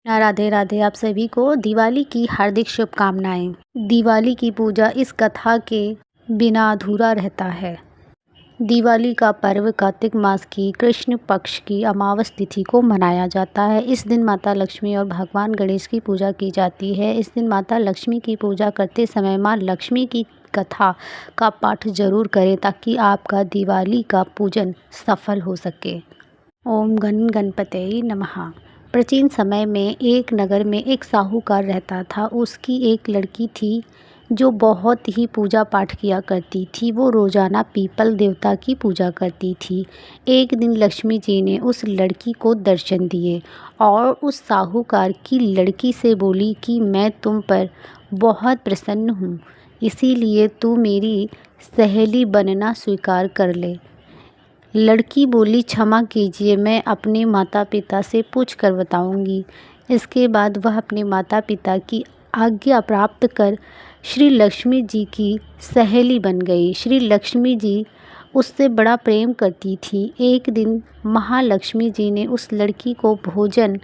राधे राधे। आप सभी को दिवाली की हार्दिक शुभकामनाएं। दिवाली की पूजा इस कथा के बिना अधूरा रहता है। दिवाली का पर्व कार्तिक मास की कृष्ण पक्ष की अमावस तिथि को मनाया जाता है। इस दिन माता लक्ष्मी और भगवान गणेश की पूजा की जाती है। इस दिन माता लक्ष्मी की पूजा करते समय माँ लक्ष्मी की कथा का पाठ जरूर करें ताकि आपका दिवाली का पूजन सफल हो सके। ओम गण गणपतये नमः। प्राचीन समय में एक नगर में एक साहूकार रहता था। उसकी एक लड़की थी जो बहुत ही पूजा पाठ किया करती थी। वो रोज़ाना पीपल देवता की पूजा करती थी। एक दिन लक्ष्मी जी ने उस लड़की को दर्शन दिए और उस साहूकार की लड़की से बोली कि मैं तुम पर बहुत प्रसन्न हूँ, इसीलिए तू मेरी सहेली बनना स्वीकार कर ले। लड़की बोली, क्षमा कीजिए, मैं अपने माता पिता से पूछ कर बताऊंगी। इसके बाद वह अपने माता पिता की आज्ञा प्राप्त कर श्री लक्ष्मी जी की सहेली बन गई। श्री लक्ष्मी जी उससे बड़ा प्रेम करती थी। एक दिन महालक्ष्मी जी ने उस लड़की को भोजन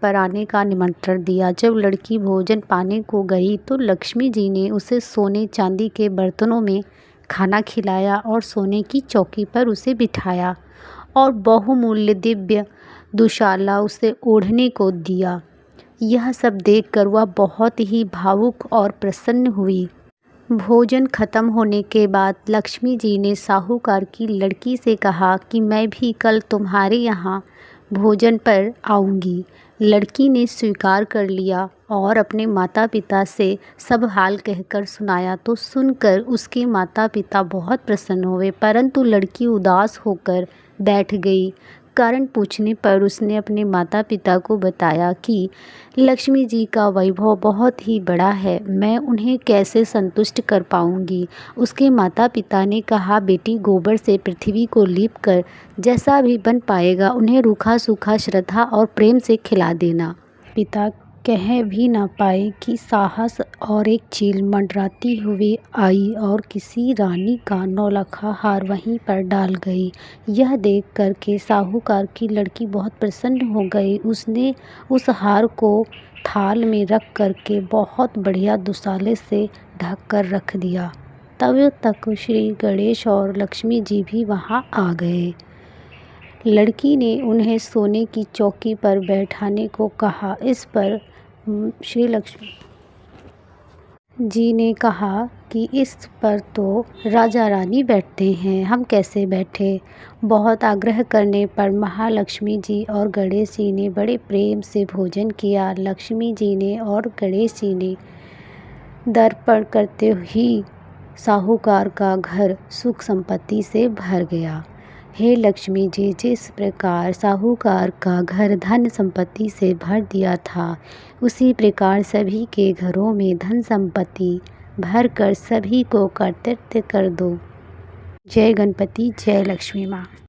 कराने का निमंत्रण दिया। जब लड़की भोजन पाने को गई तो लक्ष्मी जी ने उसे सोने चांदी के बर्तनों में खाना खिलाया और सोने की चौकी पर उसे बिठाया और बहुमूल्य दिव्य दुशाला उसे ओढ़ने को दिया। यह सब देखकर वह बहुत ही भावुक और प्रसन्न हुई। भोजन खत्म होने के बाद लक्ष्मी जी ने साहूकार की लड़की से कहा कि मैं भी कल तुम्हारे यहाँ भोजन पर आऊँगी। लड़की ने स्वीकार कर लिया और अपने माता पिता से सब हाल कहकर सुनाया। तो सुनकर उसके माता पिता बहुत प्रसन्न हुए, परंतु लड़की उदास होकर बैठ गई। कारण पूछने पर उसने अपने माता पिता को बताया कि लक्ष्मी जी का वैभव बहुत ही बड़ा है, मैं उन्हें कैसे संतुष्ट कर पाऊंगी। उसके माता पिता ने कहा, बेटी गोबर से पृथ्वी को लीप कर जैसा भी बन पाएगा उन्हें रूखा सूखा श्रद्धा और प्रेम से खिला देना। पिता कह भी न पाए कि साहस और एक चील मंडराती हुई आई और किसी रानी का नौलखा हार वहीं पर डाल गई। यह देख कर के साहूकार की लड़की बहुत प्रसन्न हो गई। उसने उस हार को थाल में रख कर के बहुत बढ़िया दुशाले से ढक कर रख दिया। तब तक श्री गणेश और लक्ष्मी जी भी वहाँ आ गए। लड़की ने उन्हें सोने की चौकी पर बैठाने को कहा। इस पर श्री लक्ष्मी जी ने कहा कि इस पर तो राजा रानी बैठते हैं, हम कैसे बैठे। बहुत आग्रह करने पर महालक्ष्मी जी और गणेश जी ने बड़े प्रेम से भोजन किया। लक्ष्मी जी ने और गणेश जी ने दर्पण करते ही साहूकार का घर सुख संपत्ति से भर गया। हे लक्ष्मी जी, जिस प्रकार साहूकार का घर धन संपत्ति से भर दिया था, उसी प्रकार सभी के घरों में धन संपत्ति भर कर सभी को कर्तृत्व कर दो। जय गणपति, जय लक्ष्मी माँ।